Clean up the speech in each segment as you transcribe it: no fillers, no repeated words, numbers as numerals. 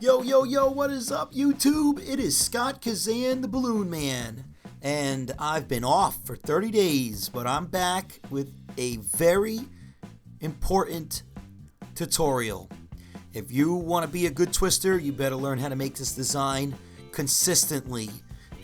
Yo, yo, yo, what is up, YouTube? It is Scott Kazan, the Balloon Man. And I've been off for 30 days, but I'm back with a very important tutorial. If you want to be a good twister, you better learn how to make this design consistently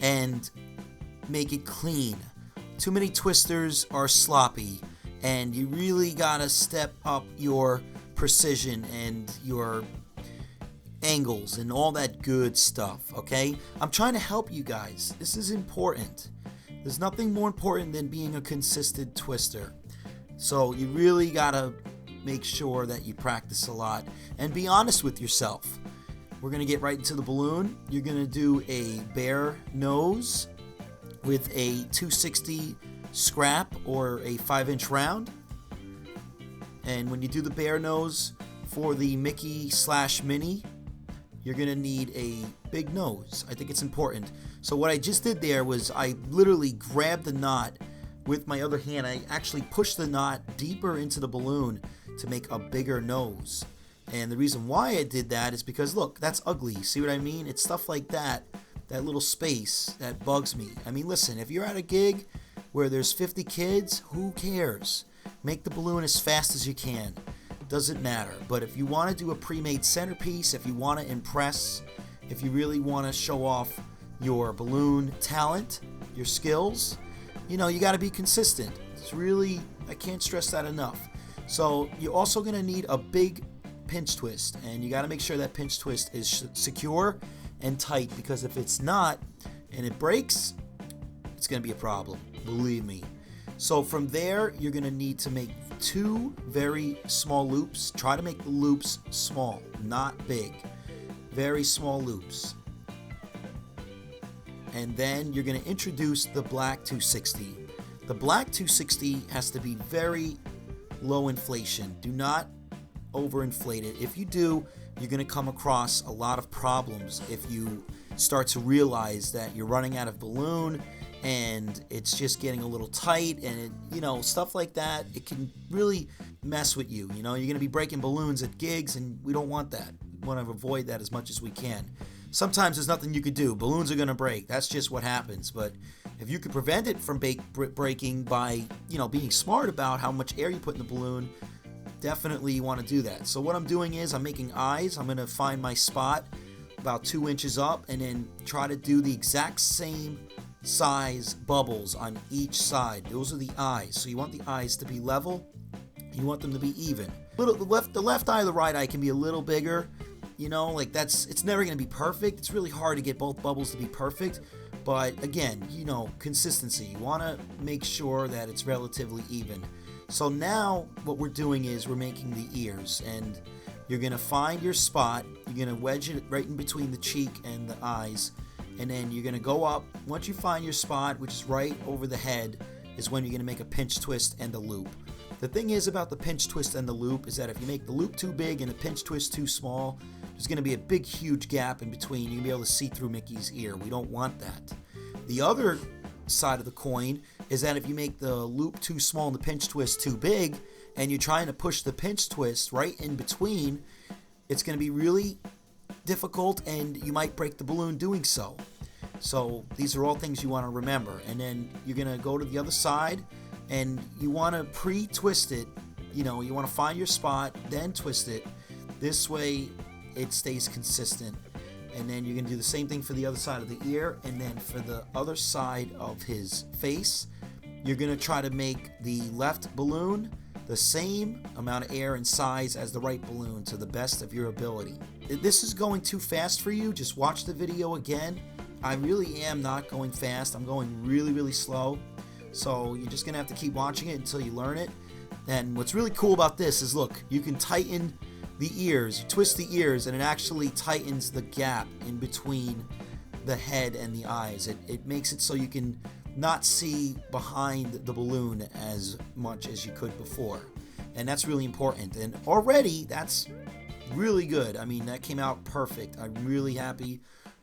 and make it clean. Too many twisters are sloppy, and you really gotta step up your precision and your angles and all that good stuff, okay? I'm trying to help you guys. This is important. There's nothing more important than being a consistent twister. So you really gotta make sure that you practice a lot and be honest with yourself. We're gonna get right into the balloon. You're gonna do a bare nose with a 260 scrap or a 5-inch round. And when you do the bare nose for the Mickey / Minnie, you're going to need a big nose. I think it's important. So what I just did there was I literally grabbed the knot with my other hand. I actually pushed the knot deeper into the balloon to make a bigger nose. And the reason why I did that is because, look, that's ugly. See what I mean? It's stuff like that, that little space, that bugs me. I mean, listen, if you're at a gig where there's 50 kids, who cares? Make the balloon as fast as you can. Doesn't matter. But if you want to do a pre-made centerpiece, if you want to impress, if you really want to show off your balloon talent, your skills, you got to be consistent. It's really, I can't stress that enough. So you're also going to need a big pinch twist, and you got to make sure that pinch twist is secure and tight, because if it's not and it breaks, it's going to be a problem, believe me. So from there, you're going to need to make 2 very small loops. Try to make the loops small, not big. Very small loops. And then you're going to introduce the black 260. The black 260 has to be very low inflation. Do not overinflate it. If you do, you're going to come across a lot of problems if you start to realize that you're running out of balloon and it's just getting a little tight, and stuff like that. It can really mess with you. You're going to be breaking balloons at gigs, and we don't want that. We want to avoid that as much as we can. Sometimes there's nothing you could do. Balloons are going to break. That's just what happens. But if you could prevent it from breaking by, being smart about how much air you put in the balloon, definitely you want to do that. So what I'm doing is I'm making eyes. I'm going to find my spot about 2 inches up and then try to do the exact same size bubbles on each side. Those are the eyes. So you want the eyes to be level. You want them to be even. The left eye or the right eye can be a little bigger. It's never going to be perfect. It's really hard to get both bubbles to be perfect. But again, consistency. You want to make sure that it's relatively even. So now what we're doing is we're making the ears, and you're going to find your spot. You're going to wedge it right in between the cheek and the eyes. And then you're going to go up. Once you find your spot, which is right over the head, is when you're going to make a pinch twist and a loop. The thing is about the pinch twist and the loop is that if you make the loop too big and the pinch twist too small, there's going to be a big, huge gap in between. You're going to be able to see through Mickey's ear. We don't want that. The other side of the coin is that if you make the loop too small and the pinch twist too big, and you're trying to push the pinch twist right in between, it's going to be really difficult, and you might break the balloon doing so. So these are all things you want to remember. And then you're going to go to the other side, and you want to pre-twist it. You want to find your spot, then twist it. This way it stays consistent. And then you're going to do the same thing for the other side of the ear. And then for the other side of his face, you're going to try to make the left balloon the same amount of air and size as the right balloon to the best of your ability. If this is going too fast for you, just watch the video again. I really am not going fast. I'm going really, really slow. So you're just going to have to keep watching it until you learn it. And what's really cool about this is, look, you can tighten the ears. You twist the ears, and it actually tightens the gap in between the head and the eyes. It makes it so you can not see behind the balloon as much as you could before. And that's really important. And already, that's really good. I mean, that came out perfect. I'm really happy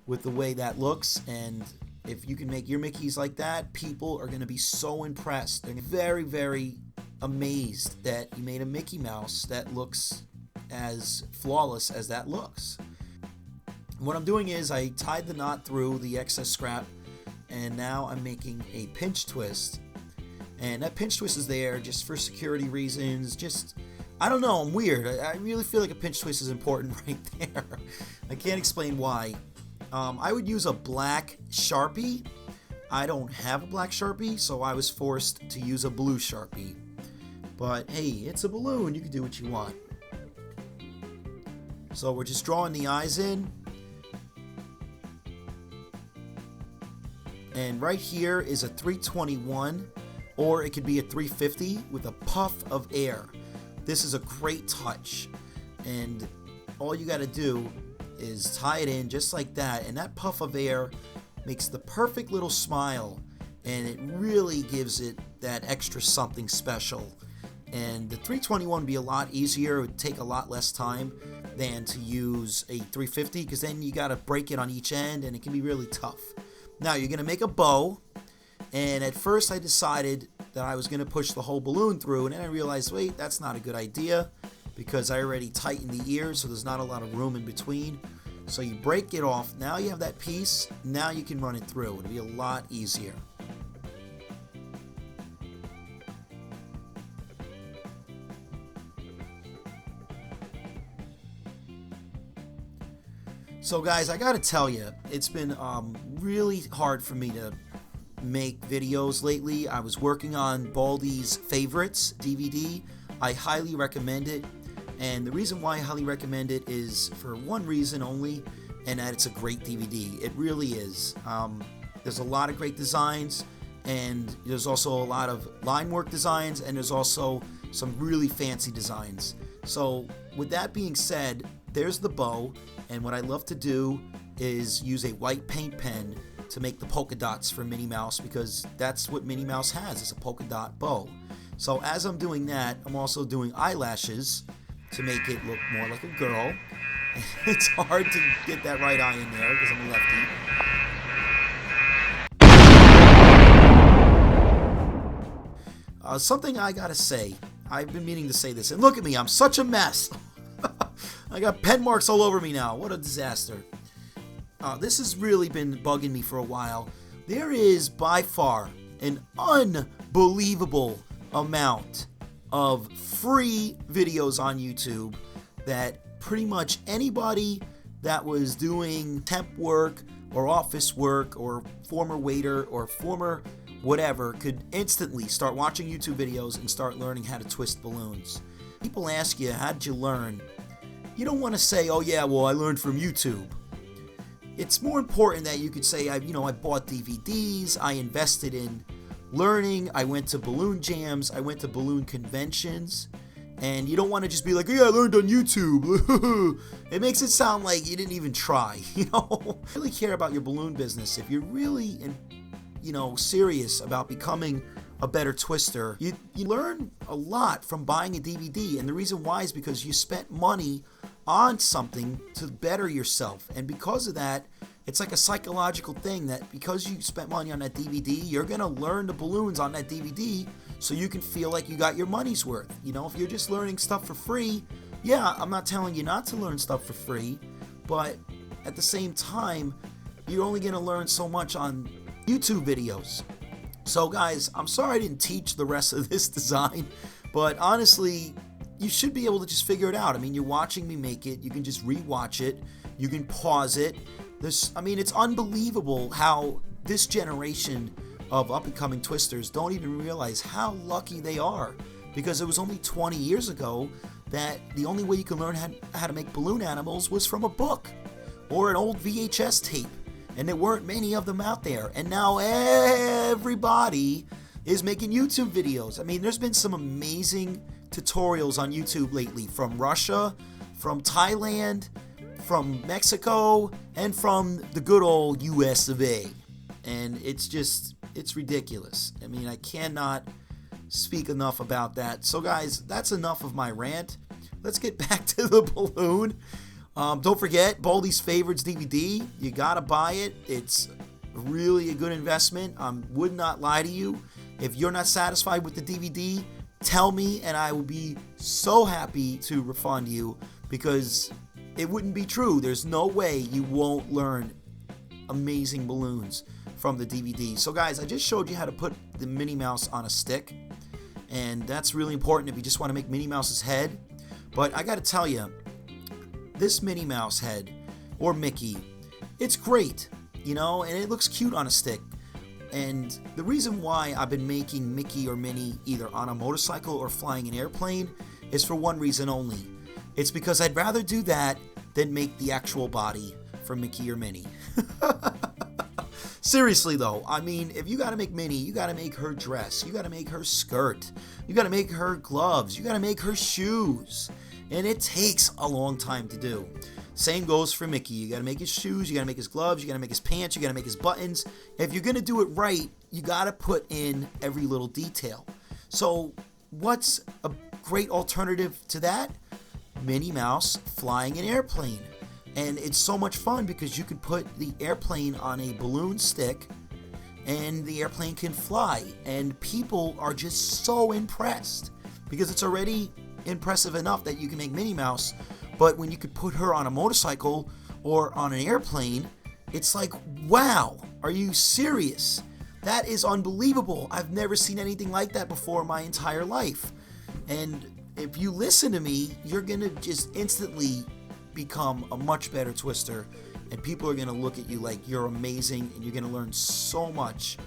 with the way that looks. And if you can make your Mickeys like that, people are going to be so impressed. They're very, very amazed that you made a Mickey Mouse that looks as flawless as that looks. What I'm doing is I tied the knot through the excess scrap, and now I'm making a pinch twist. And that pinch twist is there just for security reasons. Just, I don't know, I'm weird. I really feel like a pinch twist is important right there. I can't explain why. I would use a black Sharpie. I don't have a black Sharpie, so I was forced to use a blue Sharpie. But hey, it's a balloon. You can do what you want. So we're just drawing the eyes in. And right here is a 321, or it could be a 350 with a puff of air. This is a great touch. And all you got to do is tie it in just like that. And that puff of air makes the perfect little smile. And it really gives it that extra something special. And the 321 would be a lot easier. It would take a lot less time than to use a 350, because then you got to break it on each end and it can be really tough. Now you're going to make a bow, and at first I decided that I was going to push the whole balloon through, and then I realized, wait, that's not a good idea, because I already tightened the ears, so there's not a lot of room in between. So you break it off. Now you have that piece. Now you can run it through. It'll be a lot easier. So guys, I gotta tell you, it's been really hard for me to make videos lately. I was working on Baldy's Favorites DVD. I highly recommend it, and the reason why I highly recommend it is for one reason only, and that it's a great DVD. It really is. There's a lot of great designs, and there's also a lot of line work designs, and there's also some really fancy designs. So with that being said, there's the bow. And what I love to do is use a white paint pen to make the polka dots for Minnie Mouse, because that's what Minnie Mouse has, is a polka dot bow. So as I'm doing that, I'm also doing eyelashes to make it look more like a girl. It's hard to get that right eye in there because I'm a lefty. Something I gotta say, I've been meaning to say this, and look at me, I'm such a mess. I got pen marks all over me now. What a disaster. This has really been bugging me for a while. There is by far an unbelievable amount of free videos on YouTube that pretty much anybody that was doing temp work or office work or former waiter or former whatever could instantly start watching YouTube videos and start learning how to twist balloons. People ask you, how'd you learn? You don't want to say, oh yeah, well I learned from YouTube. It's more important that you could say, I bought DVDs, I invested in learning, I went to balloon jams, I went to balloon conventions, and you don't want to just be like, oh yeah, I learned on YouTube. It makes it sound like you didn't even try, Really care about your balloon business. If you're really, serious about becoming a better twister, you learn a lot from buying a DVD, and the reason why is because you spent money on something to better yourself, and because of that, it's like a psychological thing that because you spent money on that DVD, you're gonna learn the balloons on that DVD so you can feel like you got your money's worth. If you're just learning stuff for free, yeah, I'm not telling you not to learn stuff for free, but at the same time, you're only gonna learn so much on YouTube videos. So guys, I'm sorry I didn't teach the rest of this design, but honestly, you should be able to just figure it out. I mean, you're watching me make it. You can just rewatch it. You can pause it. It's unbelievable how this generation of up-and-coming twisters don't even realize how lucky they are, because it was only 20 years ago that the only way you could learn how to make balloon animals was from a book or an old VHS tape. And there weren't many of them out there. And now everybody is making YouTube videos. I mean, there's been some amazing tutorials on YouTube lately from Russia, from Thailand, from Mexico, and from the good old US of A. And it's ridiculous. I mean, I cannot speak enough about that. So guys, that's enough of my rant. Let's get back to the balloon. Don't forget, Baldy's Favorites DVD. You gotta buy it. It's really a good investment. I would not lie to you. If you're not satisfied with the DVD, tell me and I will be so happy to refund you, because it wouldn't be true. There's no way you won't learn amazing balloons from the DVD. So guys, I just showed you how to put the Minnie Mouse on a stick, and that's really important if you just want to make Minnie Mouse's head. But I gotta tell you, this Minnie Mouse head, or Mickey, it's great, you know, and it looks cute on a stick. And the reason why I've been making Mickey or Minnie either on a motorcycle or flying an airplane is for one reason only. It's because I'd rather do that than make the actual body for Mickey or Minnie. Seriously though, I mean, if you gotta make Minnie, you gotta make her dress, you gotta make her skirt, you gotta make her gloves, you gotta make her shoes. And it takes a long time to do. Same goes for Mickey. You gotta make his shoes, you gotta make his gloves, you gotta make his pants, you gotta make his buttons. If you're gonna do it right, you gotta put in every little detail. So what's a great alternative to that? Minnie Mouse flying an airplane. And it's so much fun because you can put the airplane on a balloon stick and the airplane can fly. And people are just so impressed because it's already impressive enough that you can make Minnie Mouse. But when you could put her on a motorcycle or on an airplane, it's like, wow, are you serious? That is unbelievable. I've never seen anything like that before in my entire life. And if you listen to me, you're going to just instantly become a much better twister, and people are going to look at you like you're amazing, and you're going to learn so much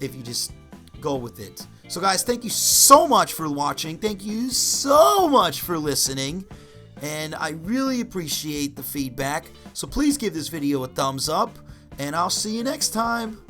if you just go with it. So guys, thank you so much for watching. Thank you so much for listening, and I really appreciate the feedback. So please give this video a thumbs up, and I'll see you next time.